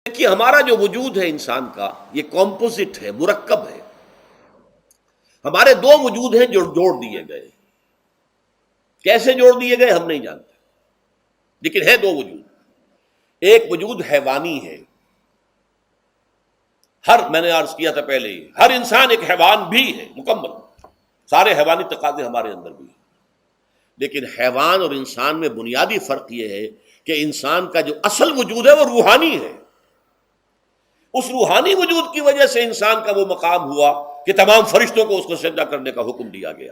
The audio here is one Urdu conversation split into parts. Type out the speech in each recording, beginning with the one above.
دیکھیے ہمارا جو وجود ہے انسان کا یہ کمپوزٹ ہے، مرکب ہے۔ ہمارے دو وجود ہیں جو جوڑ دیے گئے، کیسے جوڑ دیے گئے ہم نہیں جانتے، لیکن ہے دو وجود۔ ایک وجود حیوانی ہے، میں نے عرض کیا تھا پہلے ہی، ہر انسان ایک حیوان بھی ہے مکمل، سارے حیوانی تقاضے ہمارے اندر بھی ہیں۔ لیکن حیوان اور انسان میں بنیادی فرق یہ ہے کہ انسان کا جو اصل وجود ہے وہ روحانی ہے۔ اس روحانی وجود کی وجہ سے انسان کا وہ مقام ہوا کہ تمام فرشتوں کو اس کو سجدہ کرنے کا حکم دیا گیا۔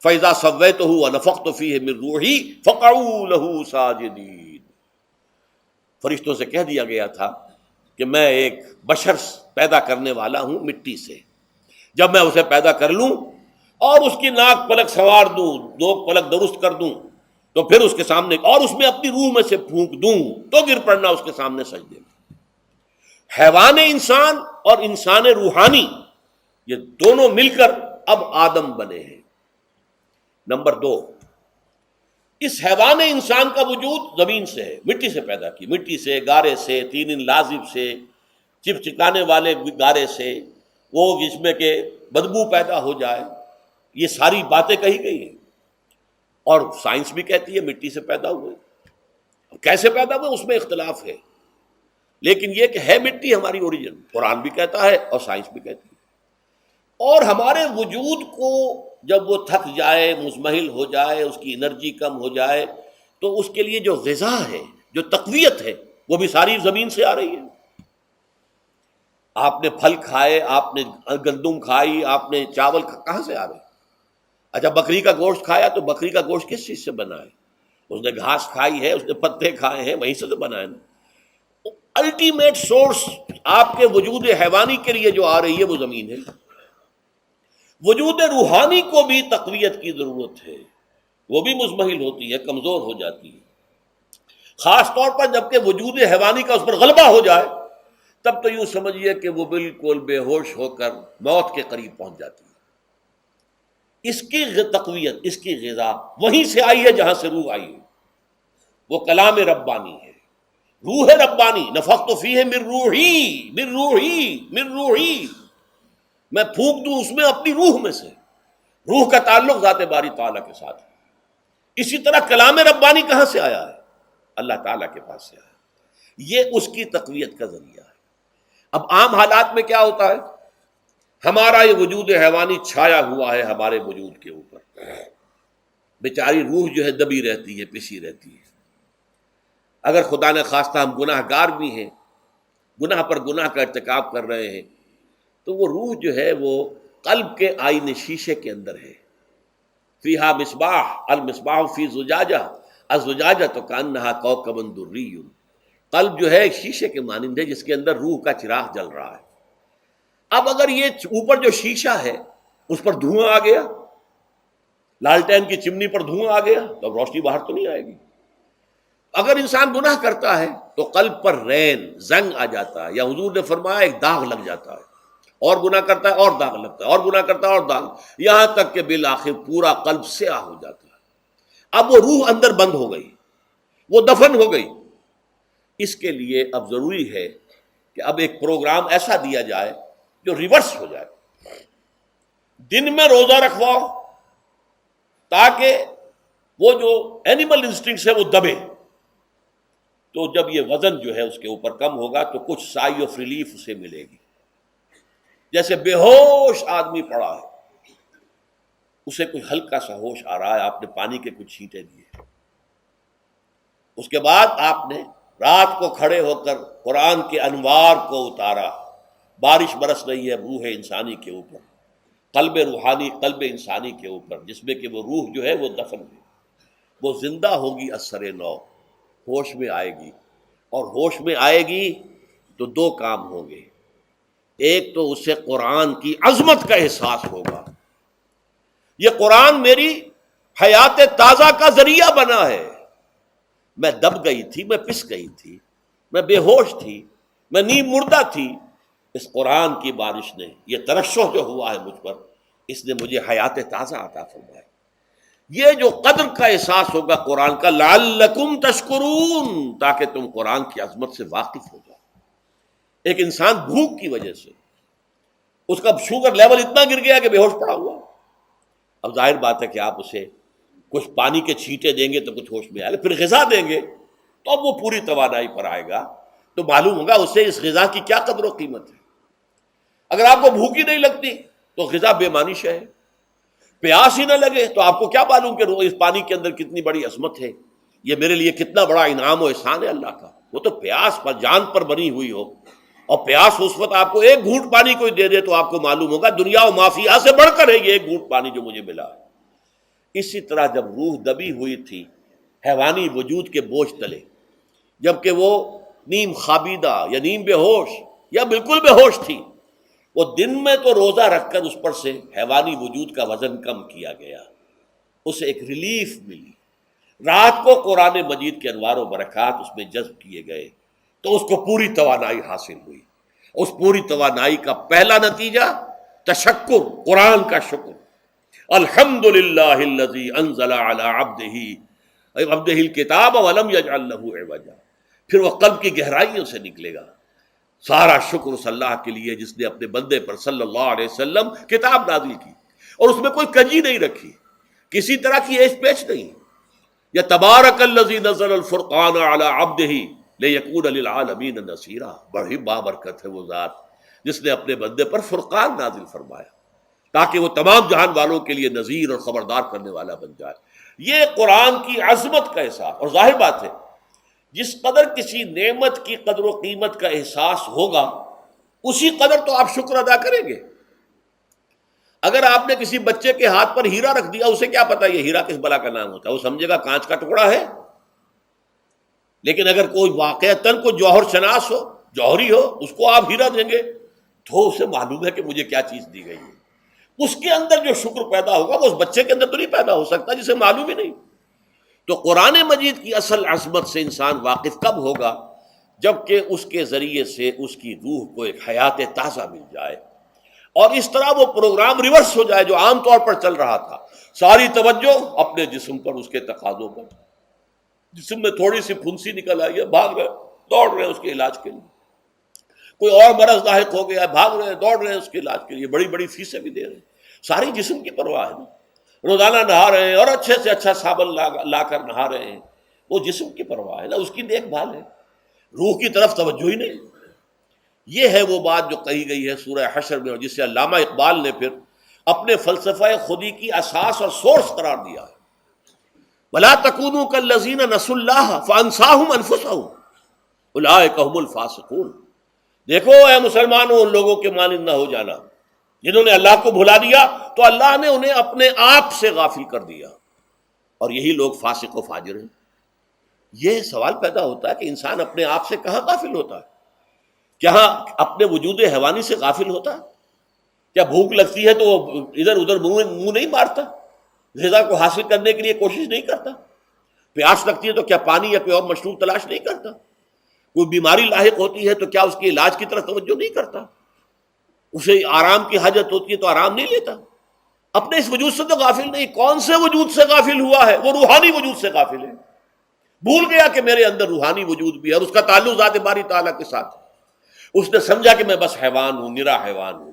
فَإِذَا سَوَّيْتُهُ وَنَفَخْتُ فِيهِ مِن رُوحِي فَقَعُوا لَهُ سَاجِدِينَ۔ فرشتوں سے کہہ دیا گیا تھا کہ میں ایک بشر پیدا کرنے والا ہوں مٹی سے، جب میں اسے پیدا کر لوں اور اس کی ناک پلک سنوار دوں، دو پلک درست کر دوں، تو پھر اس کے سامنے اور اس میں اپنی روح میں سے پھونک دوں تو گر پڑنا اس کے سامنے سجدے میں۔ حیوان انسان اور انسان روحانی یہ دونوں مل کر اب آدم بنے ہیں۔ نمبر دو، اس حیوان انسان کا وجود زمین سے ہے، مٹی سے پیدا کی، مٹی سے، گارے سے، طین لازب سے، چپچکانے والے گارے سے، وہ جس میں کہ بدبو پیدا ہو جائے، یہ ساری باتیں کہی گئی ہیں۔ اور سائنس بھی کہتی ہے مٹی سے پیدا ہوئے، کیسے پیدا ہوئے اس میں اختلاف ہے، لیکن یہ کہ ہے مٹی ہماری اوریجن، قرآن بھی کہتا ہے اور سائنس بھی کہتی ہے۔ اور ہمارے وجود کو جب وہ تھک جائے، مزمحل ہو جائے، اس کی انرجی کم ہو جائے، تو اس کے لیے جو غذا ہے، جو تقویت ہے، وہ بھی ساری زمین سے آ رہی ہے۔ آپ نے پھل کھائے، آپ نے گندم کھائی، آپ نے چاول کہاں سے آ رہے؟ اچھا بکری کا گوشت کھایا تو بکری کا گوشت کس چیز سے بنا ہے؟ اس نے گھاس کھائی ہے، اس نے پتے کھائے ہیں، وہیں سے تو بنا ہے نا۔ الٹیمیٹ سورس آپ کے وجود حیوانی کے لیے جو آ رہی ہے وہ زمین ہے۔ وجود روحانی کو بھی تقویت کی ضرورت ہے، وہ بھی مزمحل ہوتی ہے، کمزور ہو جاتی ہے، خاص طور پر جبکہ وجود حیوانی کا اس پر غلبہ ہو جائے، تب تو یوں سمجھیے کہ وہ بالکل بے ہوش ہو کر موت کے قریب پہنچ جاتی ہے۔ اس کی تقویت، اس کی غذا وہیں سے آئی ہے جہاں سے روح آئی ہے، وہ کلام ربانی ہے، روح ربانی۔ نفخت فیہ من روحی، من روحی، من روحی، میں پھونک دوں اس میں اپنی روح میں سے۔ روح کا تعلق ذات باری تعالیٰ کے ساتھ ہے۔ اسی طرح کلام ربانی کہاں سے آیا ہے؟ اللہ تعالیٰ کے پاس سے آیا ہے، یہ اس کی تقویت کا ذریعہ ہے۔ اب عام حالات میں کیا ہوتا ہے؟ ہمارا یہ وجود حیوانی چھایا ہوا ہے ہمارے وجود کے اوپر، بیچاری روح جو ہے دبی رہتی ہے، پسی رہتی ہے۔ اگر خدا نے خواستہ ہم گناہ گار بھی ہیں، گناہ پر گناہ کا ارتکاب کر رہے ہیں، تو وہ روح جو ہے وہ قلب کے آئینے شیشے کے اندر ہے۔ فیہا مصباح، المصباح فی زجاجہ، الزجاجۃ کأنہا کوکب دری۔ قلب جو ہے ایک شیشے کے مانند ہے جس کے اندر روح کا چراغ جل رہا ہے۔ اب اگر یہ اوپر جو شیشہ ہے اس پر دھواں آ گیا، لالٹین کی چمنی پر دھواں آ گیا، تو اب روشنی باہر تو نہیں آئے گی۔ اگر انسان گناہ کرتا ہے تو قلب پر رین، زنگ آ جاتا ہے، یا حضور نے فرمایا ایک داغ لگ جاتا ہے، اور گناہ کرتا ہے اور داغ لگتا ہے، اور گناہ کرتا ہے اور داغ، یہاں تک کہ بالآخر پورا قلب سیاہ ہو جاتا ہے۔ اب وہ روح اندر بند ہو گئی، وہ دفن ہو گئی۔ اس کے لیے اب ضروری ہے کہ اب ایک پروگرام ایسا دیا جائے جو ریورس ہو جائے۔ دن میں روزہ رکھواؤ تاکہ وہ جو اینیمل انسٹنکٹس ہے وہ دبے، تو جب یہ وزن جو ہے اس کے اوپر کم ہوگا تو کچھ سائی آف ریلیف اسے ملے گی۔ جیسے بے ہوش آدمی پڑا ہے، اسے کوئی ہلکا سا ہوش آ رہا ہے، آپ نے پانی کے کچھ چھینٹے دیے، اس کے بعد آپ نے رات کو کھڑے ہو کر قرآن کے انوار کو اتارا، بارش برس رہی ہے روح انسانی کے اوپر، قلب روحانی، قلب انسانی کے اوپر، جس میں کہ وہ روح جو ہے وہ دفن ہے، وہ زندہ ہوگی اثر نو، ہوش میں آئے گی۔ اور ہوش میں آئے گی تو دو کام ہوں گے، ایک تو اسے قرآن کی عظمت کا احساس ہوگا، یہ قرآن میری حیات تازہ کا ذریعہ بنا ہے، میں دب گئی تھی، میں پس گئی تھی، میں بے ہوش تھی، میں نیم مردہ تھی، اس قرآن کی بارش نے، یہ ترشح جو ہوا ہے مجھ پر، اس نے مجھے حیات تازہ عطا فرمائی۔ یہ جو قدر کا احساس ہوگا قرآن کا، لعلکم تشکرون، تاکہ تم قرآن کی عظمت سے واقف ہو جاؤ۔ ایک انسان بھوک کی وجہ سے اس کا شوگر لیول اتنا گر گیا کہ بے ہوش پڑا ہوا. اب ظاہر بات ہے کہ آپ اسے کچھ پانی کے چھینٹے دیں گے تو کچھ ہوش میں آئے گا, پھر غذا دیں گے تو اب وہ پوری توانائی پر آئے گا, تو معلوم ہوگا اسے اس غذا کی کیا قدر و قیمت ہے. اگر آپ کو بھوک ہی نہیں لگتی تو غذا بے معنی شے ہے. پیاس ہی نہ لگے تو آپ کو کیا معلوم کہ اس پانی کے اندر کتنی بڑی عظمت ہے, یہ میرے لیے کتنا بڑا انعام و احسان ہے اللہ کا. وہ تو پیاس پر جان پر بنی ہوئی ہو, اور پیاس اس وقت آپ کو ایک گھونٹ پانی کوئی دے دے تو آپ کو معلوم ہوگا دنیا و مافیا سے بڑھ کر ہے یہ ایک گھونٹ پانی جو مجھے ملا ہے. اسی طرح جب روح دبی ہوئی تھی حیوانی وجود کے بوجھ تلے, جبکہ وہ نیم خوابیدہ یا نیم بے ہوش یا بالکل بے ہوش تھی, وہ دن میں تو روزہ رکھ کر اس پر سے حیوانی وجود کا وزن کم کیا گیا, اسے ایک ریلیف ملی. رات کو قرآن مجید کے انوار و برکات اس میں جذب کیے گئے تو اس کو پوری توانائی حاصل ہوئی. اس پوری توانائی کا پہلا نتیجہ تشکر, قرآن کا شکر. الحمدللہ الذی انزل علی عبدہ الکتاب ولم یجعل لہ عوجا. پھر وہ قلب کی گہرائیوں سے نکلے گا. سارا شکر اس اللہ کے لیے جس نے اپنے بندے پر صلی اللہ علیہ وسلم کتاب نازل کی اور اس میں کوئی کجی نہیں رکھی, کسی طرح کی ایش پیش نہیں. یا تبارک الذی نزل الفرقان علی عبدہ لیکون للعالمین نصیرا. بڑی بابرکت ہے وہ ذات جس نے اپنے بندے پر فرقان نازل فرمایا تاکہ وہ تمام جہان والوں کے لیے نذیر اور خبردار کرنے والا بن جائے. یہ قرآن کی عظمت کا احساس. اور ظاہر بات ہے جس قدر کسی نعمت کی قدر و قیمت کا احساس ہوگا اسی قدر تو آپ شکر ادا کریں گے. اگر آپ نے کسی بچے کے ہاتھ پر ہیرا رکھ دیا, اسے کیا پتا یہ ہیرا کس بلا کا نام ہوتا ہے, وہ سمجھے گا کانچ کا ٹکڑا ہے. لیکن اگر کوئی واقعتاً کوئی جوہر شناس ہو, جوہری ہو, اس کو آپ ہیرا دیں گے تو اسے معلوم ہے کہ مجھے کیا چیز دی گئی ہے. اس کے اندر جو شکر پیدا ہوگا وہ اس بچے کے اندر تو نہیں پیدا ہو سکتا جسے معلوم ہی نہیں. تو قرآن مجید کی اصل عظمت سے انسان واقف کب ہوگا؟ جبکہ اس کے ذریعے سے اس کی روح کو ایک حیات تازہ مل جائے اور اس طرح وہ پروگرام ریورس ہو جائے جو عام طور پر چل رہا تھا. ساری توجہ اپنے جسم پر, اس کے تقاضوں پر. جسم میں تھوڑی سی پھنسی نکل آئی ہے, بھاگ رہے دوڑ رہے ہیں اس کے علاج کے لیے. کوئی اور مرض لاحق ہو گیا ہے, بھاگ رہے ہیں دوڑ رہے ہیں اس کے علاج کے لیے, بڑی بڑی فیسیں بھی دے رہے ہیں. ساری جسم کی پرواہ ہے نا. روزانہ نہا رہے ہیں اور اچھے سے اچھا صابن لا کر نہا رہے ہیں, وہ جسم کی پرواہ ہے نا, اس کی دیکھ بھال ہے. روح کی طرف توجہ ہی نہیں. یہ ہے وہ بات جو کہی گئی ہے سورہ حشر میں, اور جسے علامہ اقبال نے پھر اپنے فلسفہ خودی کی اساس اور سورس قرار دیا ہے. وَلَا تَكُونُوا كَالَّذِينَ نَسُوا اللَّهَ فَأَنسَاهُمْ أَنفُسَهُمْ أُولَٰئِكَ هُمُ الْفَاسِقُونَ. دیکھو اے مسلمانوں, ان لوگوں کے مانند نہ ہو جانا جنہوں نے اللہ کو بھلا دیا تو اللہ نے انہیں اپنے آپ سے غافل کر دیا, اور یہی لوگ فاسق و فاجر ہیں. یہ سوال پیدا ہوتا ہے کہ انسان اپنے آپ سے کہاں غافل ہوتا ہے؟ کیا اپنے وجود حیوانی سے غافل ہوتا ہے؟ کیا بھوک لگتی ہے تو ادھر ادھر منہ نہیں مارتا, غذا کو حاصل کرنے کے لیے کوشش نہیں کرتا؟ پیاس لگتی ہے تو کیا پانی یا کوئی اور مشروب تلاش نہیں کرتا؟ کوئی بیماری لاحق ہوتی ہے تو کیا اس کے علاج کی طرف توجہ نہیں کرتا؟ اسے آرام کی حاجت ہوتی ہے تو آرام نہیں لیتا؟ اپنے اس وجود سے تو غافل نہیں. کون سے وجود سے غافل ہوا ہے؟ وہ روحانی وجود سے غافل ہے. بھول گیا کہ میرے اندر روحانی وجود بھی ہے اور اس کا تعلق ذات باری تعالیٰ کے ساتھ ہے. اس نے سمجھا کہ میں بس حیوان ہوں, نرا حیوان ہوں,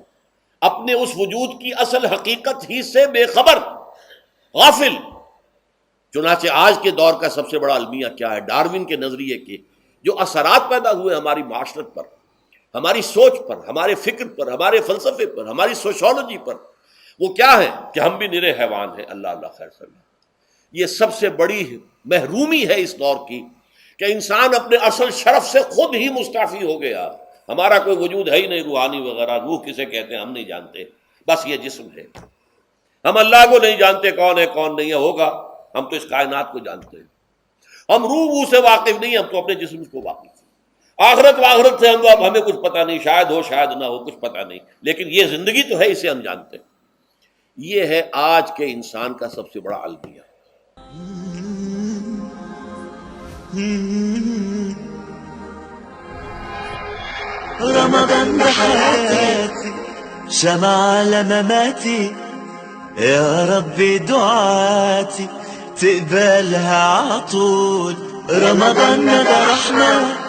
اپنے اس وجود کی اصل حقیقت ہی سے بے خبر, غافل. چنانچہ آج کے دور کا سب سے بڑا المیہ کیا ہے؟ ڈاروین کے نظریے کے جو اثرات پیدا ہوئے ہماری معاشرت پر, ہماری سوچ پر, ہمارے فکر پر, ہمارے فلسفے پر, ہماری سوشولوجی پر, وہ کیا ہے کہ ہم بھی نرے حیوان ہیں. اللہ اللہ خیر صلی. یہ سب سے بڑی محرومی ہے اس دور کی کہ انسان اپنے اصل شرف سے خود ہی مستعفی ہو گیا. ہمارا کوئی وجود ہے ہی نہیں روحانی وغیرہ. روح کسے کہتے ہیں ہم نہیں جانتے, بس یہ جسم ہے. ہم اللہ کو نہیں جانتے کون ہے کون نہیں ہے. ہوگا, ہم تو اس کائنات کو جانتے ہیں. ہم روح سے واقف نہیں, ہم تو اپنے جسم کو واقف ہیں. آخرت سے ہمیں کچھ پتہ نہیں, شاید ہو شاید نہ ہو, کچھ پتہ نہیں. لیکن یہ زندگی تو ہے, اسے ہم جانتے ہیں. یہ ہے آج کے انسان کا سب سے بڑا المیہ. رمضان حياتي شمع لمماتي يا ربي دعاتي تقبلها عطول. رمضان ده رحمة